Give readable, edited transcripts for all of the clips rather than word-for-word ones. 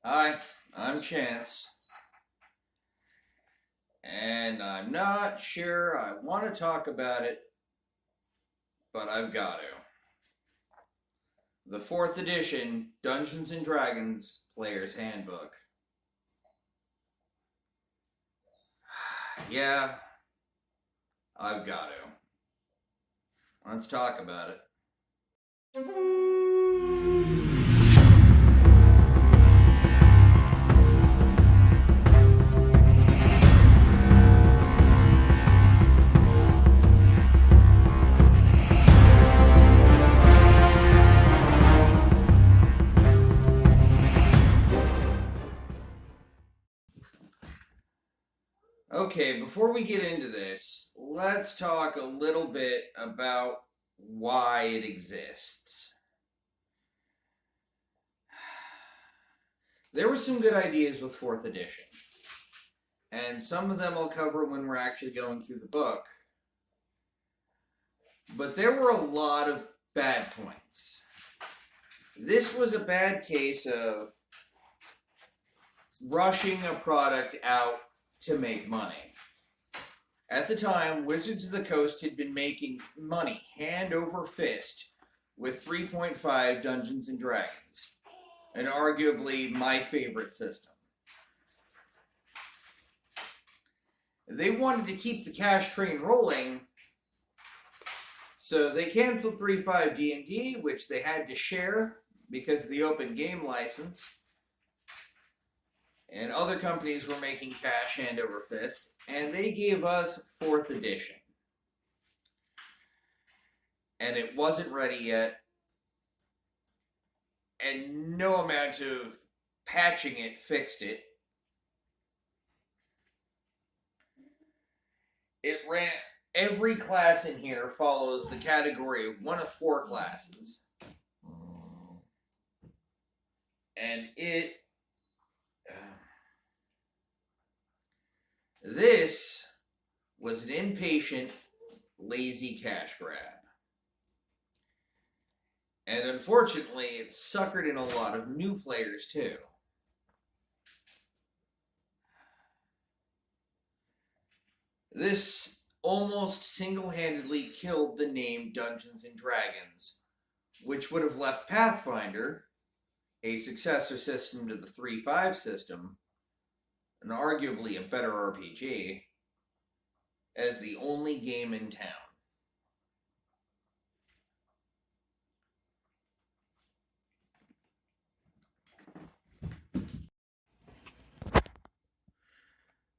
Hi, I'm Chance, and I'm not sure I want to talk about it, but I've got to. The 4th edition Dungeons and Dragons Player's Handbook. Yeah, I've got to. Let's talk about it. Okay, before we get into this, let's talk a little bit about why it exists. There were some good ideas with 4th edition, and some of them I'll cover when we're actually going through the book. But there were a lot of bad points. This was a bad case of rushing a product out to make money. At the time, Wizards of the Coast had been making money hand over fist with 3.5 Dungeons and Dragons, and arguably my favorite system. They wanted to keep the cash train rolling, so they canceled 3.5 D&D, which they had to share because of the open game license. And other companies were making cash hand over fist, and they gave us 4th edition. And it wasn't ready yet, and no amount of patching it fixed it. It ran, every class in here follows the category of one of 4 classes. And this was an impatient, lazy cash grab. And unfortunately, it suckered in a lot of new players too. This almost single-handedly killed the name Dungeons and Dragons, which would have left Pathfinder, a successor system to the 3.5 system, and arguably a better RPG, as the only game in town.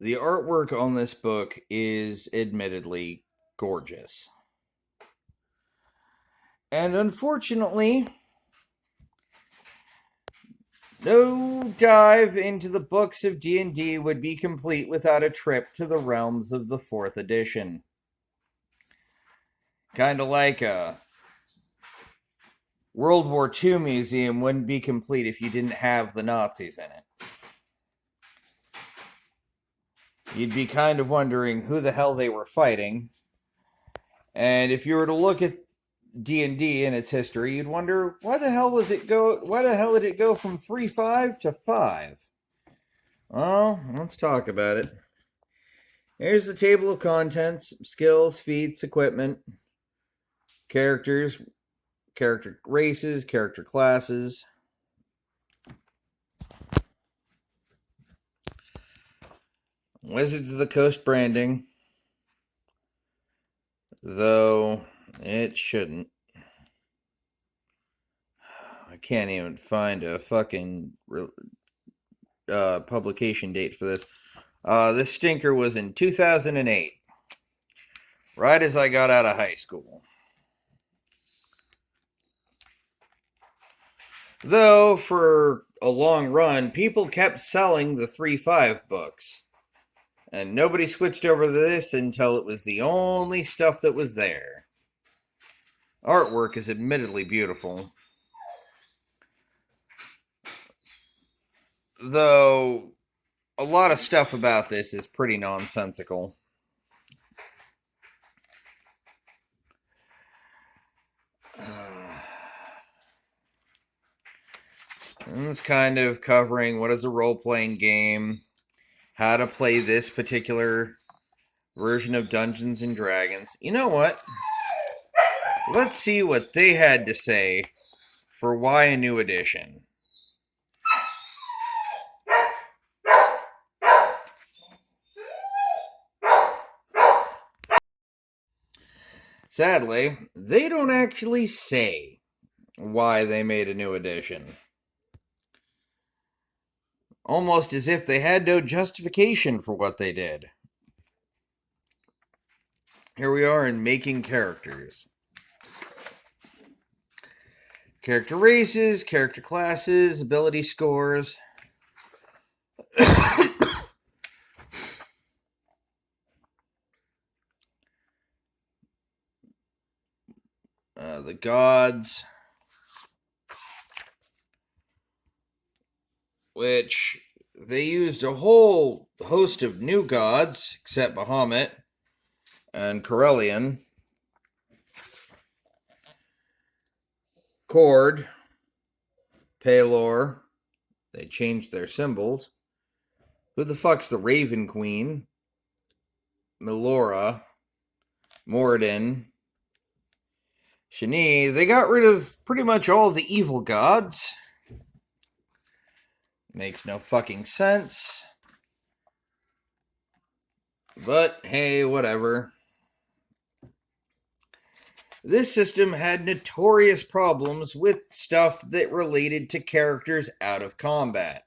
The artwork on this book is admittedly gorgeous. And unfortunately, no dive into the books of D&D would be complete without a trip to the realms of the 4th edition. Kind of like a World War II museum wouldn't be complete if you didn't have the Nazis in it. You'd be kind of wondering who the hell they were fighting. And if you were to look at D&D and its history, you'd wonder why the hell did it go from 3.5 to 5? Well, let's talk about it. Here's the table of contents: skills, feats, equipment, characters, character races, character classes. Wizards of the Coast branding, though it shouldn't. I can't even find a fucking publication date for this. This stinker was in 2008, right as I got out of high school. Though, for a long run, people kept selling the 3.5 books. And nobody switched over to this until it was the only stuff that was there. Artwork is admittedly beautiful, though a lot of stuff about this is pretty nonsensical. And one's kind of covering what is a role-playing game, how to play this particular version of Dungeons and Dragons. You know what? Let's see what they had to say for why a new edition. Sadly, they don't actually say why they made a new edition. Almost as if they had no justification for what they did. Here we are in making characters. Character races, character classes, ability scores. The gods, which they used a whole host of new gods, except Bahamut and Corellian. Cord, Pelor, they changed their symbols. Who the fuck's the Raven Queen? Melora, Moradin, Shani. They got rid of pretty much all the evil gods. Makes no fucking sense. But hey, whatever. This system had notorious problems with stuff that related to characters out of combat.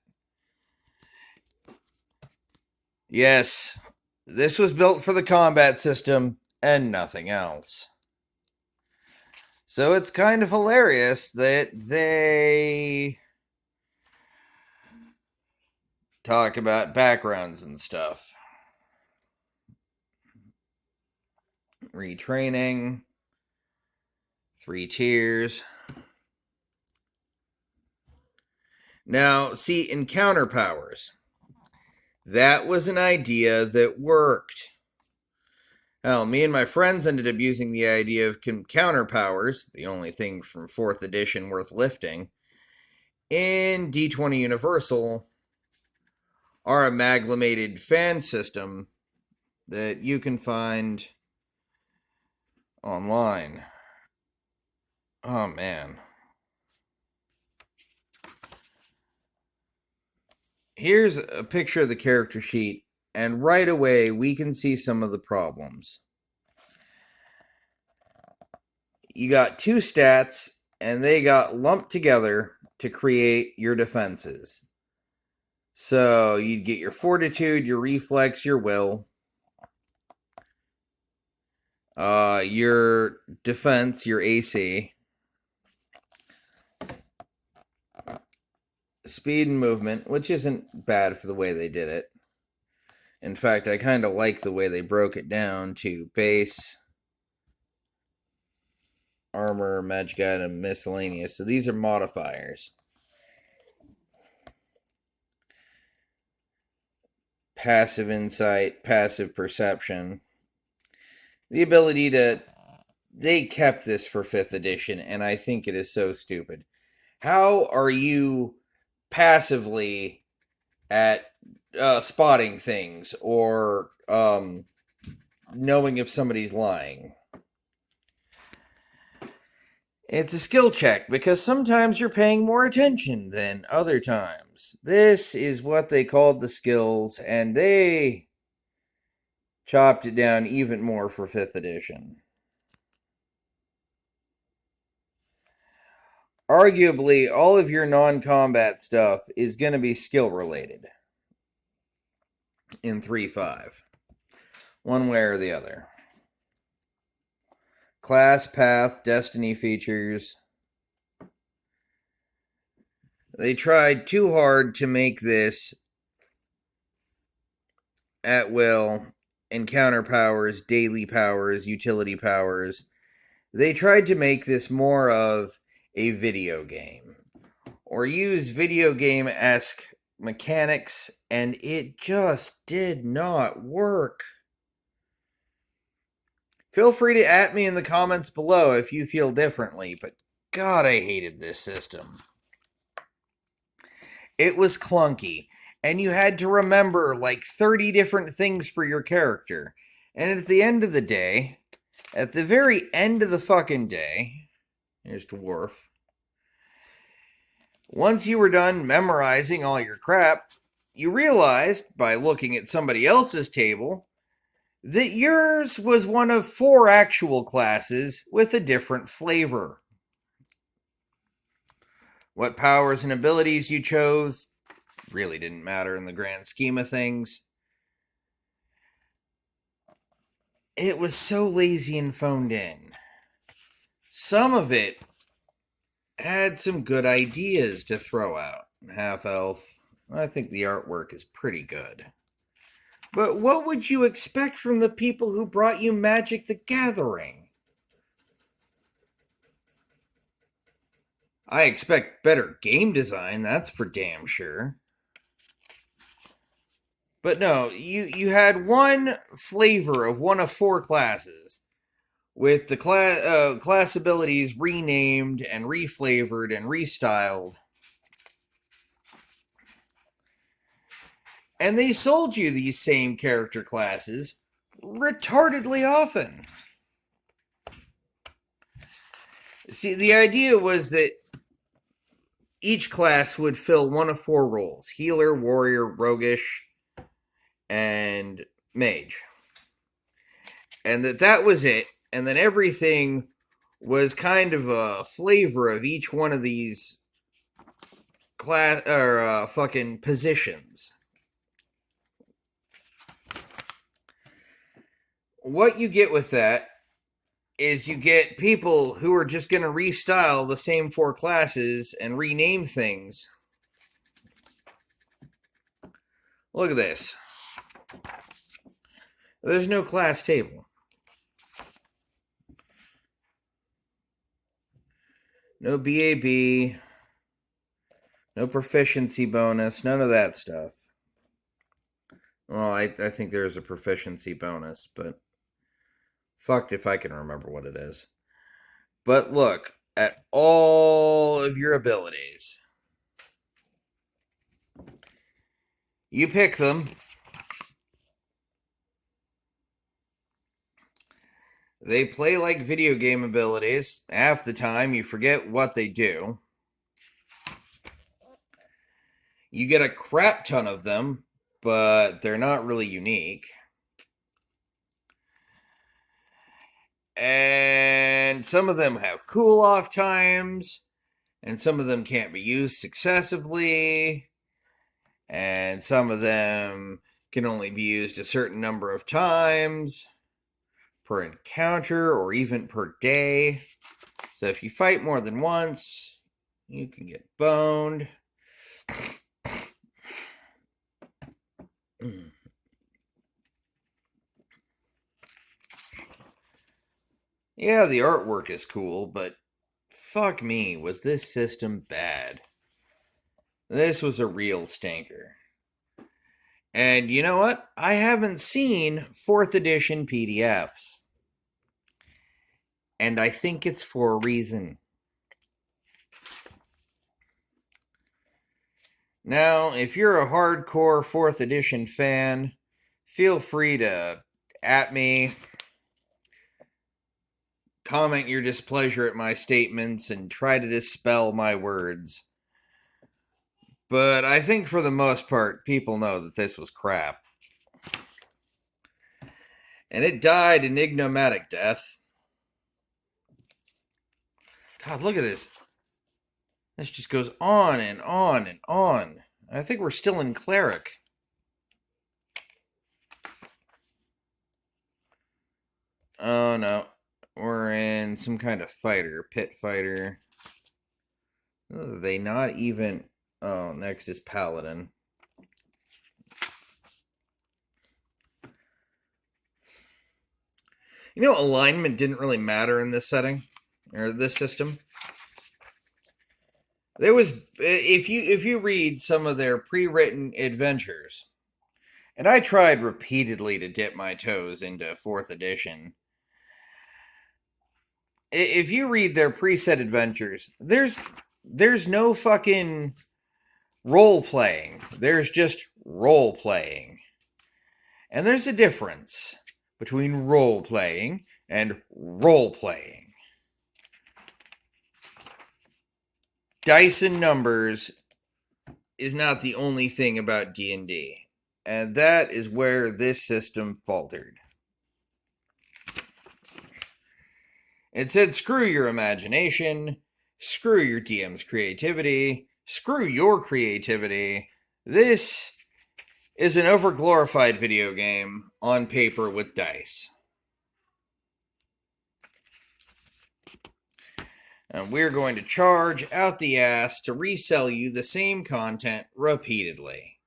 Yes, this was built for the combat system and nothing else. So it's kind of hilarious that they talk about backgrounds and stuff. Retraining. 3 tiers. Now, see, encounter powers. That was an idea that worked. Hell, me and my friends ended up using the idea of counter powers, the only thing from 4th edition worth lifting, in D20 Universal, our amalgamated fan system that you can find online. Oh, man. Here's a picture of the character sheet, and right away we can see some of the problems. You got 2 stats, and they got lumped together to create your defenses. So you'd get your fortitude, your reflex, your will. Your defense, your AC. Speed and movement, which isn't bad for the way they did it. In fact, I kind of like the way they broke it down to base, armor, magic item, miscellaneous. So these are modifiers. Passive insight, passive perception. The ability to... They kept this for 5th edition, and I think it is so stupid. How are you passively at spotting things or knowing if somebody's lying? It's a skill check, because sometimes you're paying more attention than other times. This is what they called the skills, and they chopped it down even more for 5th edition. Arguably, all of your non-combat stuff is going to be skill-related in 3.5. One way or the other. Class, path, destiny features. They tried too hard to make this at will, encounter powers, daily powers, utility powers. They tried to make this more of a video game, or use video game-esque mechanics, and it just did not work. Feel free to at me in the comments below if you feel differently, but God, I hated this system. It was clunky, and you had to remember like 30 different things for your character. And at the end of the day, at the very end of the fucking day, here's Dwarf. Once you were done memorizing all your crap, you realized by looking at somebody else's table that yours was one of 4 actual classes with a different flavor. What powers and abilities you chose really didn't matter in the grand scheme of things. It was so lazy and phoned in. Some of it had some good ideas to throw out. Half Elf, I think the artwork is pretty good. But what would you expect from the people who brought you Magic the Gathering? I expect better game design, that's for damn sure. But no, you had one flavor of one of 4 classes, with the class abilities renamed and reflavored and restyled. And they sold you these same character classes retardedly often. See, the idea was that each class would fill one of 4 roles: healer, warrior, roguish, and mage. And that was it. And then everything was kind of a flavor of each one of these class or fucking positions. What you get with that is you get people who are just going to restyle the same 4 classes and rename things. Look at this. There's no class table. No BAB. No proficiency bonus. None of that stuff. Well, I think there's a proficiency bonus, but fucked if I can remember what it is. But look at all of your abilities. You pick them. They play like video game abilities. Half the time, you forget what they do. You get a crap ton of them, but they're not really unique. And some of them have cool-off times, and some of them can't be used successively, and some of them can only be used a certain number of times per encounter or even per day. So if you fight more than once, you can get boned. Yeah, the artwork is cool, but fuck me, was this system bad. This was a real stinker. And you know what? I haven't seen 4th edition PDFs. And I think it's for a reason. Now, if you're a hardcore 4th edition fan, feel free to at me, comment your displeasure at my statements, and try to dispel my words. But I think for the most part, people know that this was crap. And it died an enigmatic death. God, look at this. This just goes on and on and on. I think we're still in Cleric. Oh no. We're in some kind of fighter. Pit fighter. Oh, they not even... Oh, next is Paladin. You know, alignment didn't really matter in this setting, or this system. There was, if you read some of their pre-written adventures, and I tried repeatedly to dip my toes into 4th edition. If you read their preset adventures, there's no fucking role playing. There's just role playing. And there's a difference between role playing and role playing. Dice and numbers is not the only thing about D&D, and that is where this system faltered. It said, screw your imagination, screw your DM's creativity, screw your creativity. This is an overglorified video game on paper with dice. And we're going to charge out the ass to resell you the same content repeatedly.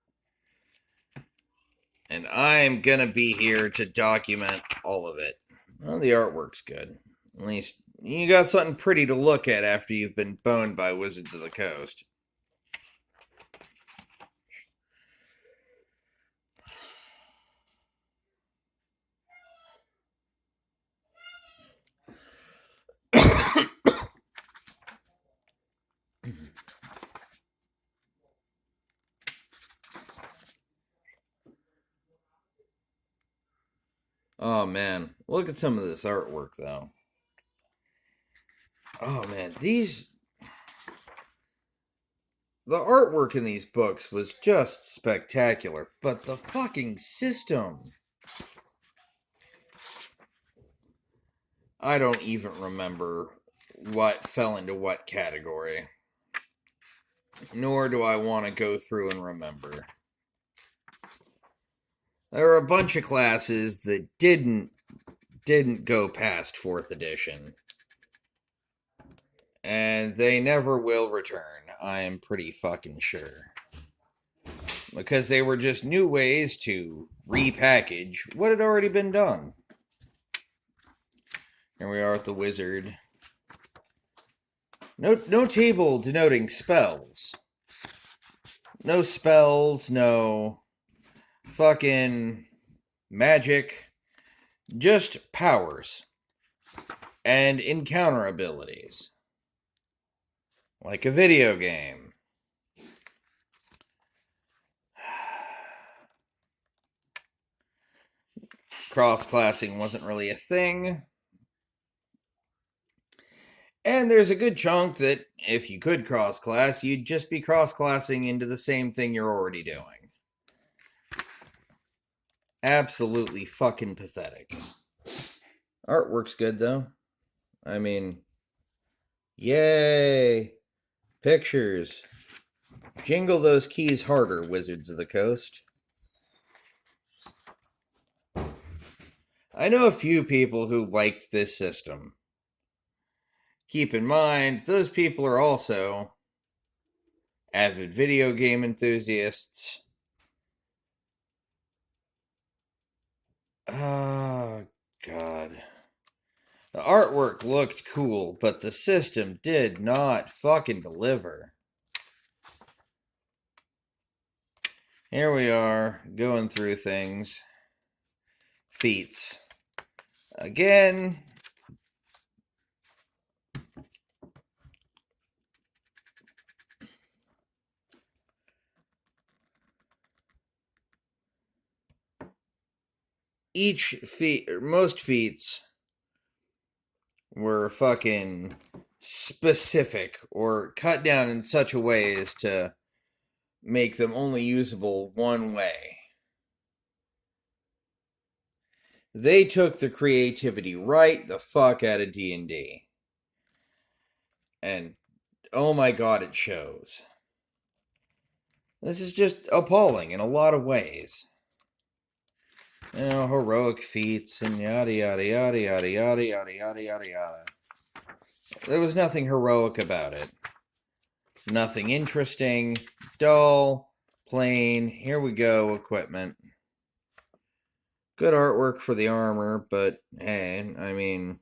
And I'm gonna be here to document all of it. Well, the artwork's good. At least you got something pretty to look at after you've been boned by Wizards of the Coast. Oh man, look at some of this artwork though. Oh man, the artwork in these books was just spectacular, but the fucking system. I don't even remember what fell into what category. Nor do I want to go through and remember. There were a bunch of classes that didn't go past 4th edition. And they never will return, I am pretty fucking sure. Because they were just new ways to repackage what had already been done. Here we are with the wizard. No table denoting spells. No spells, no fucking magic. Just powers. And encounter abilities. Like a video game. Cross-classing wasn't really a thing. And there's a good chunk that, if you could cross-class, you'd just be cross-classing into the same thing you're already doing. Absolutely fucking pathetic. Artwork's good, though. I mean, yay! Pictures. Jingle those keys harder, Wizards of the Coast. I know a few people who liked this system. Keep in mind, those people are also avid video game enthusiasts. Oh, God. The artwork looked cool, but the system did not fucking deliver. Here we are, going through things. Feats. Again. Each feat, or most feats, were fucking specific or cut down in such a way as to make them only usable one way. They took the creativity right the fuck out of D&D. And oh my god, it shows. This is just appalling in a lot of ways. You know, heroic feats and yada yada yada yada yada yada yada yada yada. There was nothing heroic about it. Nothing interesting, dull, plain. Here we go, equipment. Good artwork for the armor, but hey, I mean,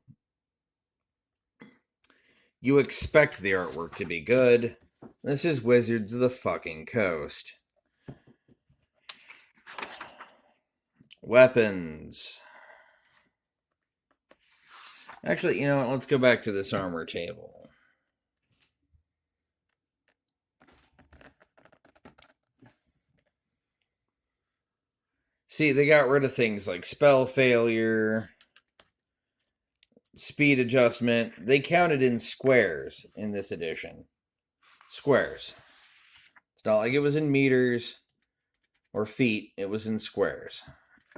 you expect the artwork to be good. This is Wizards of the fucking Coast. Weapons. Actually, you know what? Let's go back to this armor table. See, they got rid of things like spell failure, speed adjustment. They counted in squares in this edition. Squares. It's not like it was in meters or feet, it was in squares.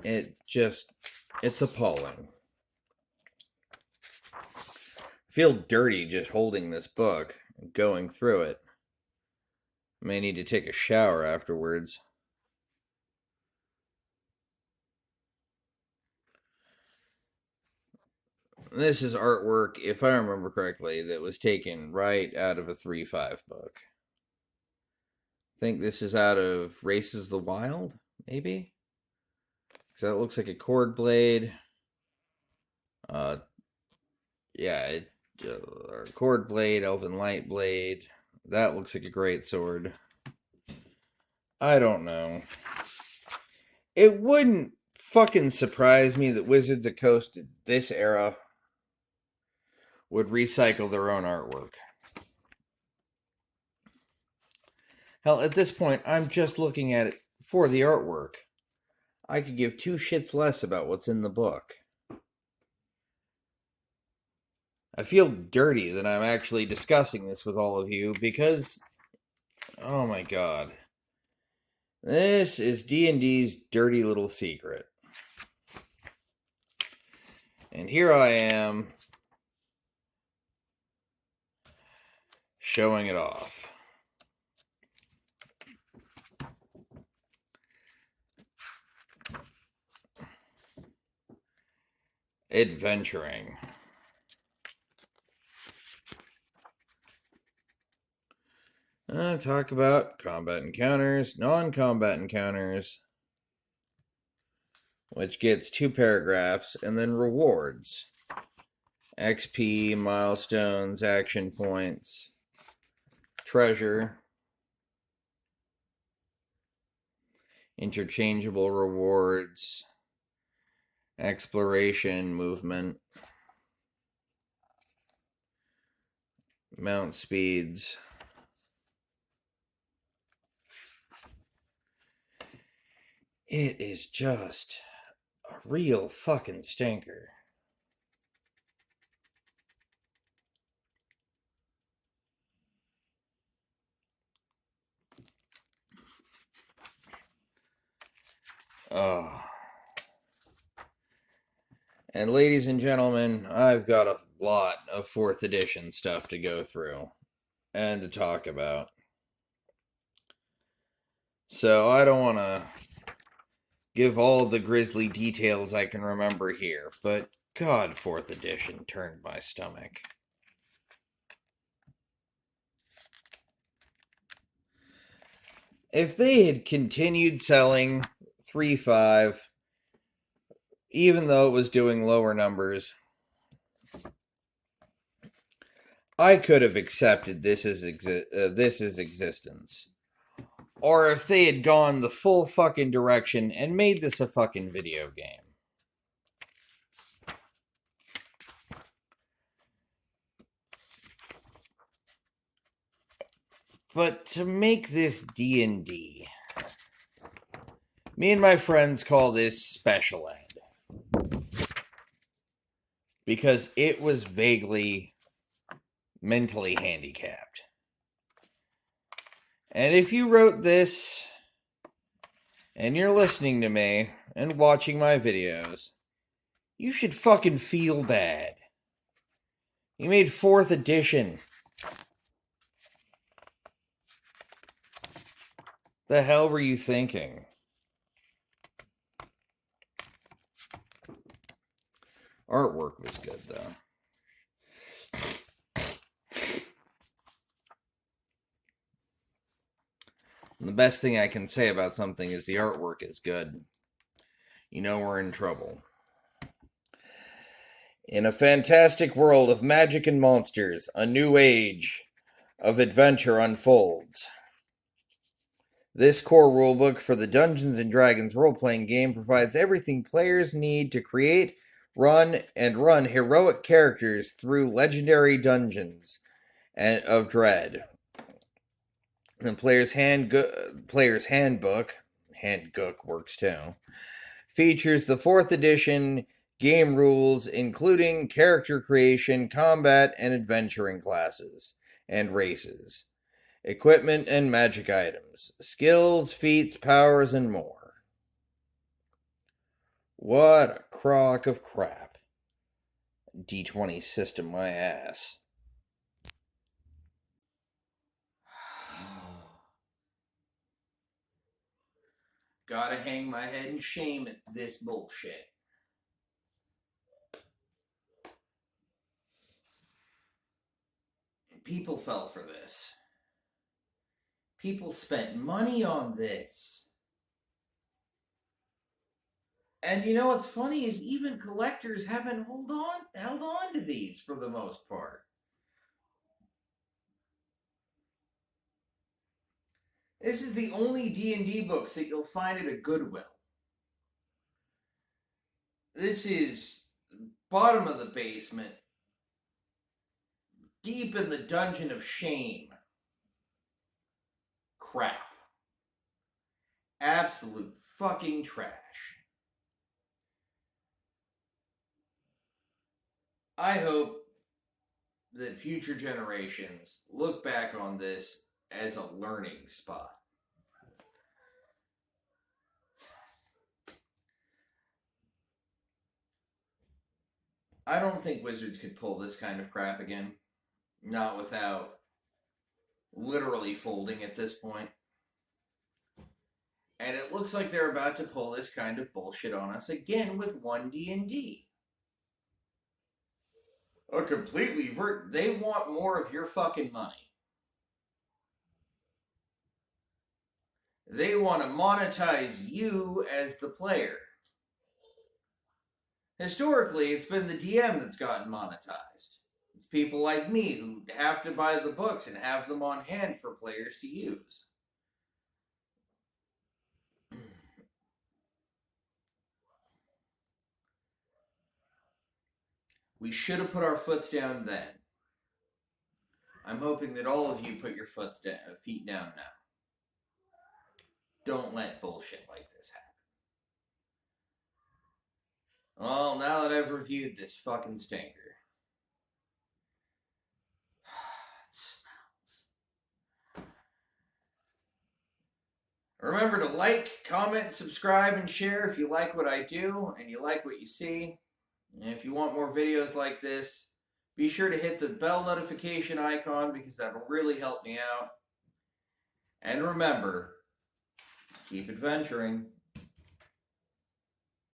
It's appalling. I feel dirty just holding this book and going through it. I may need to take a shower afterwards. This is artwork, if I remember correctly, that was taken right out of a 3.5 book. I think this is out of Races the Wild, maybe? So that looks like a cord blade. Yeah, cord blade, elven light blade. That looks like a great sword. I don't know. It wouldn't fucking surprise me that Wizards of the Coast this era would recycle their own artwork. Hell, at this point, I'm just looking at it for the artwork. I could give two shits less about what's in the book. I feel dirty that I'm actually discussing this with all of you because, oh my god, this is D&D's dirty little secret. And here I am, showing it off. Adventuring. Talk about combat encounters, non-combat encounters, which gets 2 paragraphs, and then rewards. XP, milestones, action points, treasure, interchangeable rewards, exploration, movement, mount speeds. It is just a real fucking stinker. Oh. And ladies and gentlemen, I've got a lot of 4th edition stuff to go through and to talk about. So I don't want to give all the grisly details I can remember here, but God, 4th edition turned my stomach. If they had continued selling 3.5, even though it was doing lower numbers, I could have accepted this as existence. Or if they had gone the full fucking direction and made this a fucking video game. But to make this D&D, me and my friends call this special ed. Because it was vaguely mentally handicapped. And if you wrote this, and you're listening to me, and watching my videos, you should fucking feel bad. You made 4th edition. The hell were you thinking? Artwork was good, though. And the best thing I can say about something is the artwork is good. You know we're in trouble. In a fantastic world of magic and monsters, a new age of adventure unfolds. This core rulebook for the Dungeons & Dragons role-playing game provides everything players need to create, run heroic characters through legendary dungeons of dread. The player's handbook works too, features the 4th edition game rules, including character creation, combat, and adventuring classes and races, equipment and magic items, skills, feats, powers, and more. What a crock of crap. D20 system, my ass. Gotta hang my head in shame at this bullshit. People fell for this. People spent money on this. And you know what's funny is even collectors haven't held on to these for the most part. This is the only D&D books that you'll find at a Goodwill. This is bottom of the basement, deep in the dungeon of shame. Crap. Absolute fucking trash. I hope that future generations look back on this as a learning spot. I don't think Wizards could pull this kind of crap again. Not without literally folding at this point. And it looks like they're about to pull this kind of bullshit on us again with 1D&D. They want more of your fucking money. They want to monetize you as the player. Historically, it's been the DM that's gotten monetized. It's people like me who have to buy the books and have them on hand for players to use. We should have put our foot down then. I'm hoping that all of you put your feet down now. Don't let bullshit like this happen. Well, now that I've reviewed this fucking stinker. It smells. Remember to like, comment, subscribe, and share if you like what I do and you like what you see. And if you want more videos like this, be sure to hit the bell notification icon because that'll really help me out. And remember, keep adventuring.